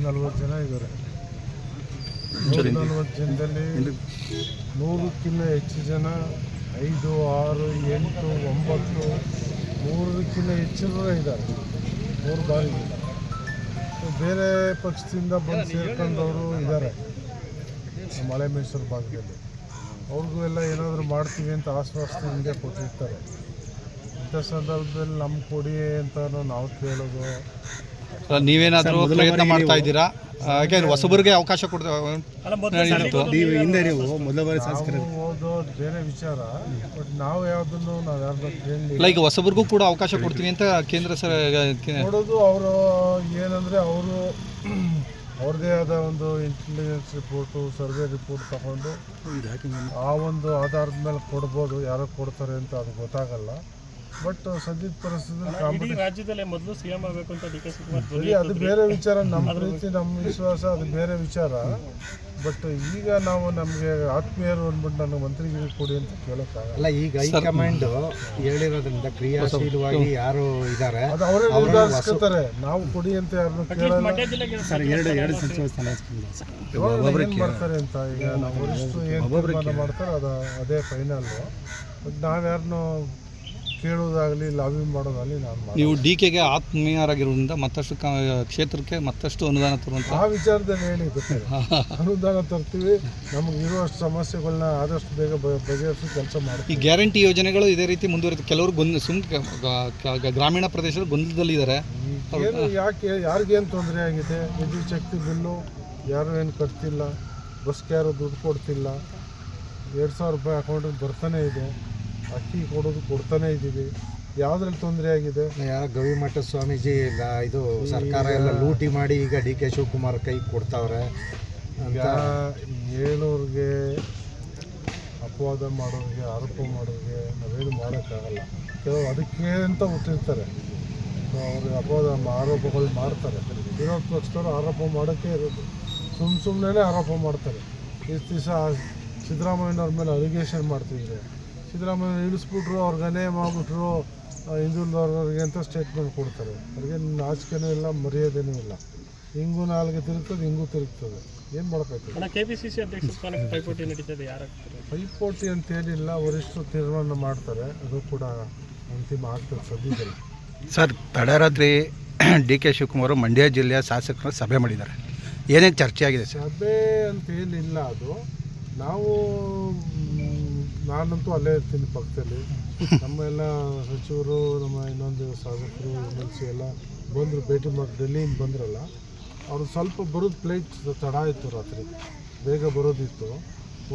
40 ಜನ ಇದ್ದಾರೆ. 40 ಜನದಲ್ಲಿ 100ಕ್ಕಿಂತ ಹೆಚ್ಚು ಜನ 5, 6, 8, 9 100ಕ್ಕಿಂತ ಹೆಚ್ಚು ಇದ್ದಾರೆ. 3 ಬಾರಿ ಬೇರೆ ಪಕ್ಷದಿಂದ ಬಂದು ಸೇರ್ಕೊಂಡವರು ಇದ್ದಾರೆ ಮಲೆ ಮೈಸೂರು ಭಾಗದಲ್ಲಿ. ಅವ್ರಿಗೂ ಎಲ್ಲ ಏನಾದರೂ ಮಾಡ್ತೀವಿ ಅಂತ ಆಶ್ವಾಸನೆ ಹಿಂದೆ ಕೊಟ್ಟಿರ್ತಾರೆ. ಇಂಥ ಸಂದರ್ಭದಲ್ಲಿ ನಮ್ಗೆ ಕೊಡಿ ಅಂತ ನಾವು ಕೇಳೋದು. ನೀವೇನಾದರೂ ಪ್ರಯತ್ನ ಮಾಡ್ತಾ ಇದ್ದೀರಾ? ಹಾಗೆ ಹೊಸಬರಿಗೆ ಅವಕಾಶ ಓದೋ ಬೇರೆ ವಿಚಾರ, ಬಟ್ ನಾವು ಯಾವುದನ್ನು ಇಲ್ಲ, ಈಗ ಹೊಸಬರಿಗೂ ಕೂಡ ಅವಕಾಶ ಕೊಡ್ತೀವಿ ಅಂತ ಕೇಂದ್ರ ನೋಡೋದು. ಅವರು ಏನಂದರೆ ಅವ್ರದ್ದೇ ಆದ ಒಂದು ಇಂಟೆಲಿಜೆನ್ಸ್ ರಿಪೋರ್ಟು, ಸರ್ವೆ ರಿಪೋರ್ಟ್ ತಗೊಂಡು ಆ ಒಂದು ಆಧಾರದ ಮೇಲೆ ಕೊಡ್ಬೋದು. ಯಾರೋ ಕೊಡ್ತಾರೆ ಅಂತ ಅದು ಗೊತ್ತಾಗಲ್ಲ. ಬಟ್ ಸದ್ಯದ ಪರಿಸ್ಥಿತಿ ರಾಜ್ಯದಲ್ಲೇ ಮೊದಲು ಸಿಎಂ ಆಗಬೇಕು ಅಂತ ಡಿ.ಕೆ. ಶಿವಕುಮಾರ್ ಅದು ಬೇರೆ ವಿಚಾರ. ನಮ್ಮ ಪ್ರೀತಿ, ನಮ್ಮ ವಿಶ್ವಾಸ ಅದು ಬೇರೆ ವಿಚಾರ. ಬಟ್ ಈಗ ನಾವು ನಮಗೆ ಆತ್ಮೀಯರು ಅಂದ್ಬಿಟ್ಟು ನನಗೆ ಮಂತ್ರಿಗಿರಿ ಕೊಡಿ ಅಂತ ಕೇಳೋಕ್ಕಾಗಲ್ಲ. ಈಗ ಹೈಕಮಾಂಡ್ ಹೇಳಿರೋದ್ರಿಂದ ಕ್ರಿಯಾಶೀಲವಾಗಿ ಯಾರು ಇದ್ದಾರೆ ಅದು ಅವರೇ ನಿರ್ಧರಿಸ್ಕೊತಾರೆ. ನಾವು ಕೊಡಿ ಅಂತ ಯಾರನ್ನು ಕೇಳಲ್ಲ. ಸರ್, ಎರಡು ಸಚಿವ ಸ್ಥಾನ ಏನು ಮಾಡ್ತಾರೆ ಅಂತ ಈಗ ನಾವು ವರಿಷ್ಠರು ಏನು ತೀರ್ಮಾನ ಮಾಡ್ತಾರೆ ಅದೇ ಫೈನಲ್ಲು. ಬಟ್ ನಾವ್ಯಾರನ್ನೂ ಕೇಳೋದಾಗಲಿ ಲಾಬಿ ಮಾಡೋದಾಗಲಿ ನಾನು ನೀವು ಡಿ.ಕೆ.ಗೆ ಆತ್ಮೀಯರಾಗಿರೋದ್ರಿಂದ ಮತ್ತಷ್ಟು ಕ್ಷೇತ್ರಕ್ಕೆ ಮತ್ತಷ್ಟು ಅನುದಾನ ತರುವಂಥ ಆ ವಿಚಾರದಲ್ಲಿ ಹೇಳಿ ಗೊತ್ತಿದೆ. ಅನುದಾನ ತರ್ತೀವಿ, ನಮಗೆ ಇರುವಷ್ಟು ಸಮಸ್ಯೆಗಳನ್ನ ಆದಷ್ಟು ಬೇಗ ಬಗೆಹರಿಸಿ ಕೆಲಸ ಮಾಡ್ತೀವಿ. ಈ ಗ್ಯಾರಂಟಿ ಯೋಜನೆಗಳು ಇದೇ ರೀತಿ ಮುಂದುವರಿಯುತ್ತೆ. ಕೆಲವರು ಗ್ರಾಮೀಣ ಪ್ರದೇಶದ ಗೊಂದಲದಲ್ಲಿದ್ದಾರೆ. ಏನು ಯಾರಿಗೇನು ತೊಂದರೆ ಆಗಿದೆ? ವಿದ್ಯುತ್ ಶಕ್ತಿ ಬಿಲ್ಲು ಯಾರು ಏನು ಕಟ್ತಿಲ್ಲ, ಬಸ್ಗೆ ಯಾರು ದುಡ್ಡು ಕೊಡ್ತಿಲ್ಲ. 2,000 ರೂಪಾಯಿ ಅಕೌಂಟಿಗೆ ಬರ್ತಾನೆ ಇದೆ. ಅಕ್ಕಿ ಕೊಡ್ತಾನೆ ಇದ್ದೀವಿ. ಯಾವುದ್ರಲ್ಲಿ ತೊಂದರೆ ಆಗಿದೆ? ಗವಿಮಠ ಸ್ವಾಮೀಜಿ ಇದು ಸರ್ಕಾರ ಎಲ್ಲ ಲೂಟಿ ಮಾಡಿ ಈಗ ಡಿ.ಕೆ. ಶಿವಕುಮಾರ್ ಕೈ ಕೊಡ್ತಾವ್ರೆ ಅಂತ ಹೇಳೋರಿಗೆ, ಅಪವಾದ ಮಾಡೋರಿಗೆ, ಆರೋಪ ಮಾಡೋರಿಗೆ ನಾವೇನು ಮಾಡೋಕ್ಕಾಗಲ್ಲ. ಕೆಲವು ಅದಕ್ಕೆ ಅಂತ ಹುಟ್ಟಿರ್ತಾರೆ, ಅವ್ರಿಗೆ ಅಪವಾದ ಆರೋಪಗಳು ಮಾಡ್ತಾರೆ. ವಿರೋಧ ಪಕ್ಷದವರು ಆರೋಪ ಮಾಡೋಕ್ಕೆ ಇರೋದು. ಸುಮ್ಮನೆ ಆರೋಪ ಮಾಡ್ತಾರೆ. ಇಷ್ಟು ದಿವಸ ಸಿದ್ದರಾಮಯ್ಯನವ್ರ ಮೇಲೆ ಅಲಿಗೇಷನ್ ಮಾಡ್ತಿದ್ರೆ, ಸಿದ್ದರಾಮಯ್ಯ ಇಳಿಸ್ಬಿಟ್ರು, ಅವ್ರಿಗನೇ ಮಾಡ್ಬಿಟ್ರು, ಹಿಂದುಳಿದವ್ರಿಗೆ ಅಂತ ಸ್ಟೇಟ್ಮೆಂಟ್ ಕೊಡ್ತಾರೆ. ಅವ್ರಿಗೆ ನಾಚಿಕೆನೂ ಇಲ್ಲ, ಮರ್ಯಾದೆನೂ ಇಲ್ಲ. ಹಿಂಗೂ ನಾಲ್ಗೆ ತಿರುಗ್ತದೆ, ಹಿಂಗೂ ತಿರುಗ್ತದೆ. ಏನು ಮಾಡೋಕ್ಕಾಗ್ತದೆ? ಕೆಪಿಸಿಸಿ ಅಧ್ಯಕ್ಷ ಸ್ಥಾನಕ್ಕೆ ಪೈಪೋಟಿ ನಡೀತದೆ. ಪೈಪೋಟಿ ಅಂತೇನಿಲ್ಲ, ವರಿಷ್ಠರು ತೀರ್ಮಾನ ಮಾಡ್ತಾರೆ. ಅದು ಕೂಡ ಅಂತಿಮ ಆಗ್ತದೆ ಸದ್ಯದಲ್ಲಿ. ಸರ್, ತಡರಾತ್ರಿ ಡಿ.ಕೆ. ಶಿವಕುಮಾರ್ ಮಂಡ್ಯ ಜಿಲ್ಲೆಯ ಶಾಸಕರು ಸಭೆ ಮಾಡಿದ್ದಾರೆ. ಏನೇನು ಚರ್ಚೆ ಆಗಿದೆ ಸರ್? ಸಭೆ ಅಂತೇನಿಲ್ಲ. ಅದು ನಾನಂತೂ ಅಲ್ಲೇ ಇರ್ತೀನಿ ಪಕ್ಕದಲ್ಲಿ. ನಮ್ಮ ಎಲ್ಲ ಸಚಿವರು, ನಮ್ಮ ಇನ್ನೊಂದು ಶಾಸಕರು, MLC ಎಲ್ಲ ಬಂದರು, ಭೇಟಿ ಮಾಡಿ ಡೆಲ್ಲಿಯಿಂದ ಬಂದ್ರಲ್ಲ. ಅವರು ಸ್ವಲ್ಪ ಬರೋದು ಫ್ಲೈಟ್ ತಡ ಆಯಿತು, ರಾತ್ರಿ ಬೇಗ ಬರೋದಿತ್ತು.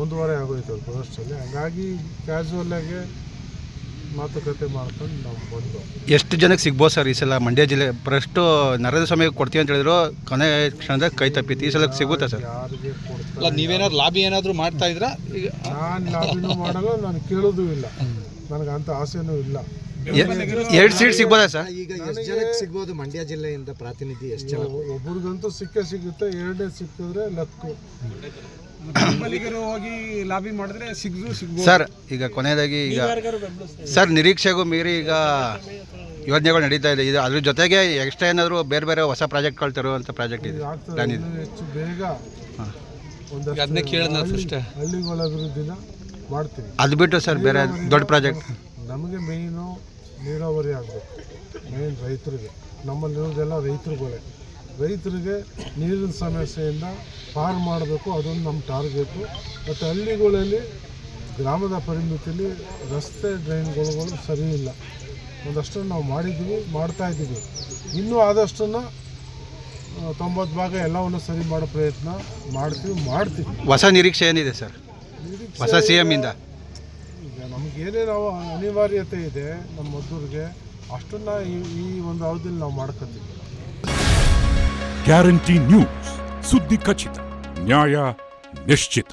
1 ವಾರ ಆಗೋಯ್ತು ಅದು ಬರೋಷ್ಟರಲ್ಲಿ. ಹಾಗಾಗಿ ಕ್ಯಾಶುವಲ್ಲಾಗಿ ಮಾತುಕತೆ ಮಾಡ್ಕೊಂಡು ನಾವು ಬಂದು. ಎಷ್ಟು ಜನಕ್ಕೆ ಸಿಗ್ಬೋದು ಸರ್ ಈ ಸಲ ಮಂಡ್ಯ ಜಿಲ್ಲೆ? ಫಸ್ಟು ನರೇಂದ್ರ ಸ್ವಾಮಿ ಕೊಡ್ತೀವಿ ಅಂತ ಹೇಳಿದ್ರು, ಕೊನೆ ಕ್ಷಣದಾಗ ಕೈ ತಪ್ಪಿತ್ತು. ಈ ಸಲ ಸಿಗುತ್ತಾ ಸರ್? ಯಾರಿಗೆ ಕೊಡ್ತಾರೆ? ನೀವೇನಾದ್ರು ಲಾಬಿ ಏನಾದರೂ ಮಾಡ್ತಾ ಇದ್ರಾ? ಈಗ ನಾನು ಲಾಬಿನೂ ಮಾಡಲ್ಲ, ನಾನು ಕೇಳೋದು ಇಲ್ಲ. ನನಗೆ ಅಂಥ ಆಸೆನೂ ಇಲ್ಲ. 2 ಸೀಟ್ ಸಿಗ್ಬೋದಾ ಸರ್? ಈಗ ಎಷ್ಟು ಜನಕ್ಕೆ ಸಿಗ್ಬೋದು ಮಂಡ್ಯ ಜಿಲ್ಲೆಯಿಂದ ಪ್ರಾತಿನಿಧಿ? ಎಷ್ಟು ಜನ? ಒಬ್ರಿಗಂತೂ ಸಿಗುತ್ತೆ. 2 ಸಿಕ್ಕಿದ್ರೆ ಲಕ್ಕು. ಹೋಗಿ ಲಾಬಿ ಮಾಡಿದ್ರೆ ಸಿಗ್ಬೋದು ಸರ್. ಈಗ ಕೊನೆಯದಾಗಿ ಈಗ ಸರ್, ನಿರೀಕ್ಷೆಗೂ ಮೀರಿ ಈಗ ಯೋಜನೆಗಳು ನಡೀತಾ ಇದೆ. ಇದು ಅದ್ರ ಜೊತೆಗೆ ಎಕ್ಸ್ಟ್ರಾ ಏನಾದರೂ ಬೇರೆ ಹೊಸ ಪ್ರಾಜೆಕ್ಟ್ಗಳು ತರುವಂಥ ಪ್ರಾಜೆಕ್ಟ್ ಇದೆ, ಪ್ಲಾನ್ ಇದೆ. ಹೆಚ್ಚು ಬೇಗ ಅದನ್ನೇ ಕೇಳಿದ್ರೆ ಹಳ್ಳಿಗಳ ಅಭಿವೃದ್ಧಿನ ಮಾಡ್ತೀವಿ. ಅದು ಬಿಟ್ಟು ಸರ್ ಬೇರೆ ದೊಡ್ಡ ಪ್ರಾಜೆಕ್ಟ್ ನಮಗೆ ಮೇಯ್ನು ನೀರಾವರಿ ಆಗಬೇಕು. ಮೇಯ್ನ್ ರೈತರಿಗೆ, ನಮ್ಮಲ್ಲಿರೋದೆಲ್ಲ ರೈತರಿಗೆ ನೀರಿನ ಸಮಸ್ಯೆಯಿಂದ ಪಾರು ಮಾಡಬೇಕು. ಅದೊಂದು ನಮ್ಮ ಟಾರ್ಗೆಟು. ಮತ್ತು ಹಳ್ಳಿಗಳಲ್ಲಿ ಗ್ರಾಮದ ಪರಿಮಿತಿಯಲ್ಲಿ ರಸ್ತೆ ಡ್ರೈನ್ಗಳು ಸರಿ ಇಲ್ಲ. ಒಂದಷ್ಟು ನಾವು ಮಾಡ್ತಾಯಿದ್ದೀವಿ. ಇನ್ನೂ ಆದಷ್ಟನ್ನು 90% ಎಲ್ಲವನ್ನು ಸರಿ ಮಾಡೋ ಪ್ರಯತ್ನ ಮಾಡ್ತೀವಿ. ಹೊಸ ನಿರೀಕ್ಷೆ ಏನಿದೆ ಸರ್ ಹೊಸ CM ಇಂದ? ಈಗ ನಮಗೇನೇನು ಅನಿವಾರ್ಯತೆ ಇದೆ ನಮ್ಮ ಮದ್ದೂರಿಗೆ, ಅಷ್ಟನ್ನು ಈ ಒಂದು ಅವಧಿಯಲ್ಲಿ ನಾವು ಮಾಡ್ಕೊತೀವಿ. ಗ್ಯಾರಂಟಿ ನ್ಯೂಸ್, ಸುದ್ದಿ ಖಚಿತ, ನ್ಯಾಯ ನಿಶ್ಚಿತ.